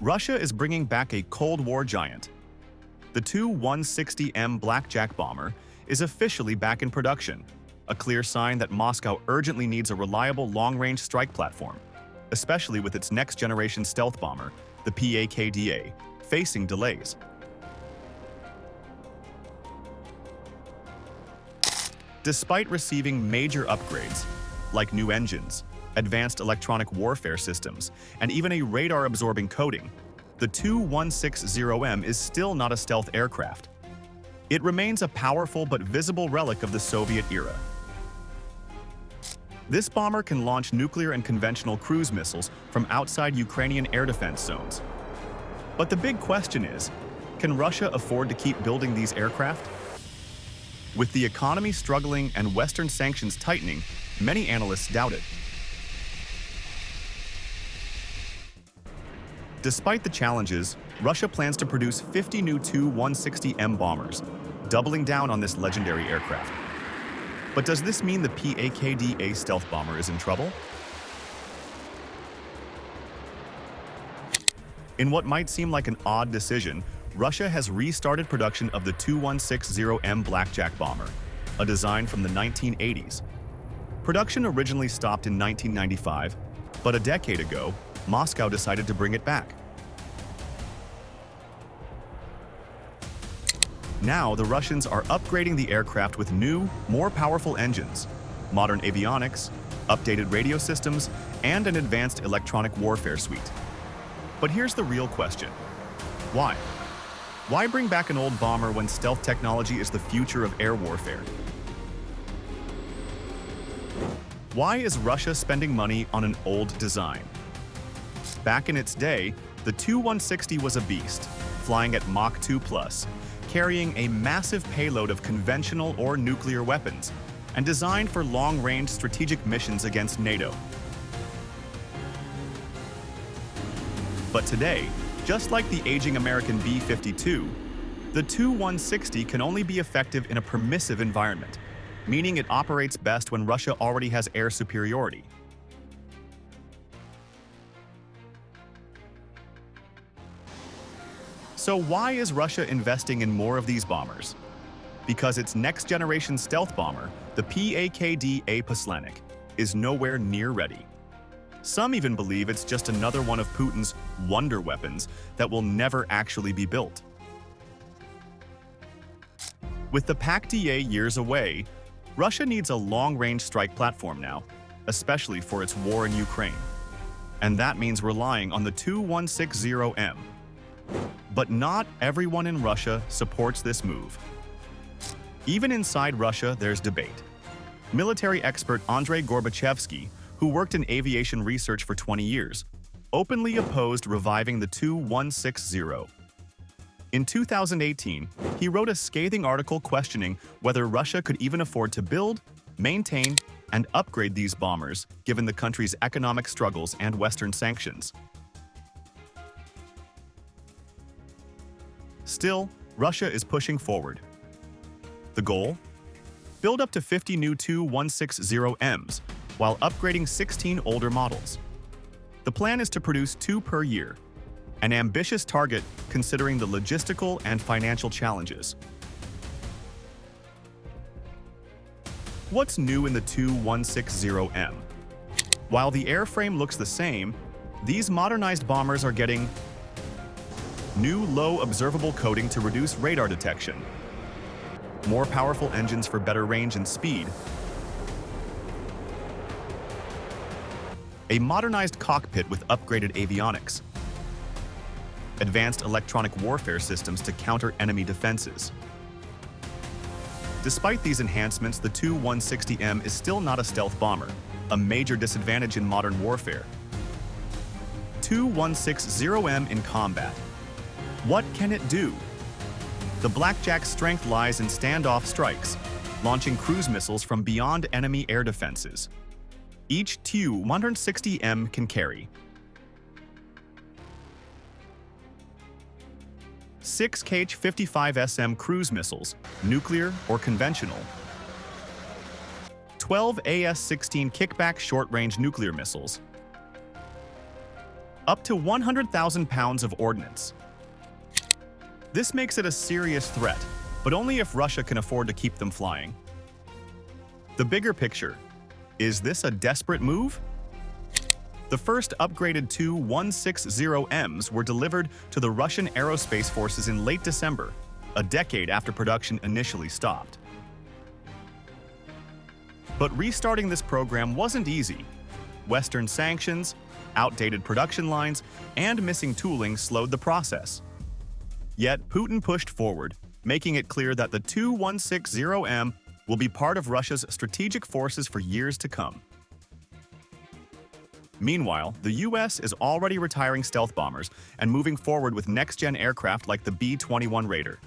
Russia is bringing back a Cold War giant. The Tu-160M Blackjack bomber is officially back in production, a clear sign that Moscow urgently needs a reliable long-range strike platform, especially with its next-generation stealth bomber, the PAKDA, facing delays. Despite receiving major upgrades, like new engines, advanced electronic warfare systems, and even a radar-absorbing coating, the Tu-160M is still not a stealth aircraft. It remains a powerful but visible relic of the Soviet era. This bomber can launch nuclear and conventional cruise missiles from outside Ukrainian air defense zones. But the big question is, can Russia afford to keep building these aircraft? With the economy struggling and Western sanctions tightening, many analysts doubt it. Despite the challenges, Russia plans to produce 50 new Tu-160M bombers, doubling down on this legendary aircraft. But does this mean the PAKDA stealth bomber is in trouble? In what might seem like an odd decision, Russia has restarted production of the Tu-160M Blackjack bomber, a design from the 1980s. Production originally stopped in 1995, but a decade ago, Moscow decided to bring it back. Now, the Russians are upgrading the aircraft with new, more powerful engines, modern avionics, updated radio systems, and an advanced electronic warfare suite. But here's the real question. Why? Why bring back an old bomber when stealth technology is the future of air warfare? Why is Russia spending money on an old design? Back in its day, the Tu-160 was a beast, flying at Mach 2+, carrying a massive payload of conventional or nuclear weapons, and designed for long-range strategic missions against NATO. But today, just like the aging American B-52, the Tu-160 can only be effective in a permissive environment, meaning it operates best when Russia already has air superiority. So why is Russia investing in more of these bombers? Because its next-generation stealth bomber, the PAKDA Poslanik, is nowhere near ready. Some even believe it's just another one of Putin's wonder weapons that will never actually be built. With the PAKDA years away, Russia needs a long-range strike platform now, especially for its war in Ukraine. And that means relying on the Tu-160M. But not everyone in Russia supports this move. Even inside Russia, there's debate. Military expert Andrei Gorbachevsky, who worked in aviation research for 20 years, openly opposed reviving the Tu-160. In 2018, he wrote a scathing article questioning whether Russia could even afford to build, maintain, and upgrade these bombers given the country's economic struggles and Western sanctions. Still, Russia is pushing forward. The goal? Build up to 50 new Tu-160Ms, while upgrading 16 older models. The plan is to produce 2 per year, an ambitious target considering the logistical and financial challenges. What's new in the Tu-160M? While the airframe looks the same, these modernized bombers are getting new low observable coating to reduce radar detection, more powerful engines for better range and speed, a modernized cockpit with upgraded avionics, advanced electronic warfare systems to counter enemy defenses. Despite these enhancements, the Tu-160M is still not a stealth bomber, a major disadvantage in modern warfare. Tu-160M in combat. What can it do? The Blackjack's strength lies in standoff strikes, launching cruise missiles from beyond enemy air defenses. Each Tu-160M can carry 6 Kh-55SM cruise missiles, nuclear or conventional, 12 AS-16 kickback short-range nuclear missiles, up to 100,000 pounds of ordnance. This makes it a serious threat, but only if Russia can afford to keep them flying. The bigger picture: is this a desperate move? The first upgraded Tu-160Ms were delivered to the Russian aerospace forces in late December, a decade after production initially stopped. But restarting this program wasn't easy. Western sanctions, outdated production lines, and missing tooling slowed the process. Yet Putin pushed forward, making it clear that the Tu-160M will be part of Russia's strategic forces for years to come. Meanwhile, the US is already retiring stealth bombers and moving forward with next-gen aircraft like the B-21 Raider.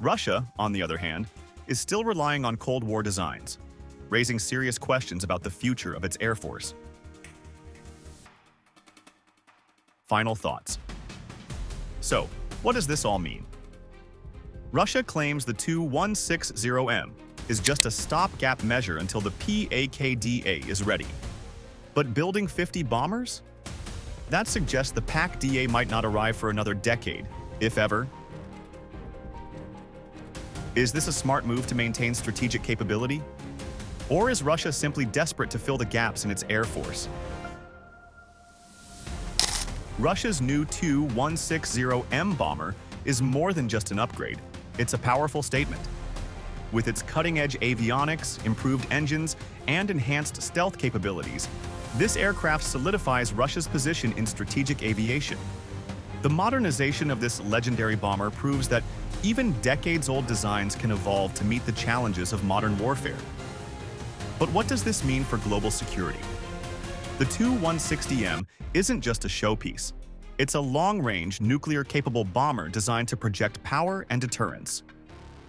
Russia, on the other hand, is still relying on Cold War designs, raising serious questions about the future of its air force. Final thoughts. So, what does this all mean? Russia claims the Tu-160M is just a stopgap measure until the PAKDA is ready. But building 50 bombers? That suggests the PAKDA might not arrive for another decade, if ever. Is this a smart move to maintain strategic capability? Or is Russia simply desperate to fill the gaps in its air force? Russia's new Tu-160M bomber is more than just an upgrade. It's a powerful statement. With its cutting-edge avionics, improved engines, and enhanced stealth capabilities, this aircraft solidifies Russia's position in strategic aviation. The modernization of this legendary bomber proves that even decades-old designs can evolve to meet the challenges of modern warfare. But what does this mean for global security? The Tu-160M isn't just a showpiece. It's a long-range, nuclear-capable bomber designed to project power and deterrence.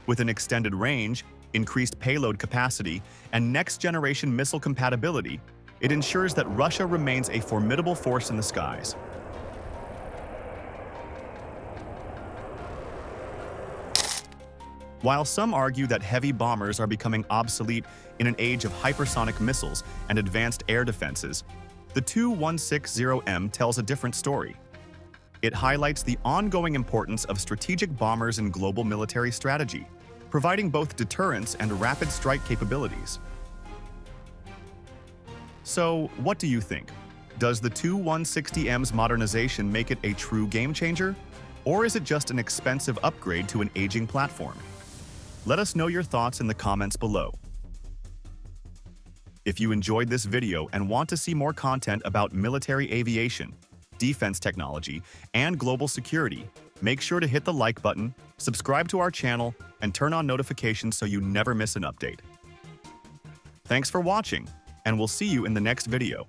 With an extended range, increased payload capacity, and next-generation missile compatibility, it ensures that Russia remains a formidable force in the skies. While some argue that heavy bombers are becoming obsolete in an age of hypersonic missiles and advanced air defenses, the Tu-160M tells a different story. It highlights the ongoing importance of strategic bombers in global military strategy, providing both deterrence and rapid strike capabilities. So, what do you think? Does the Tu-160M's modernization make it a true game-changer? Or is it just an expensive upgrade to an aging platform? Let us know your thoughts in the comments below. If you enjoyed this video and want to see more content about military aviation, defense technology, and global security, make sure to hit the like button, subscribe to our channel, and turn on notifications so you never miss an update. Thanks for watching, and we'll see you in the next video.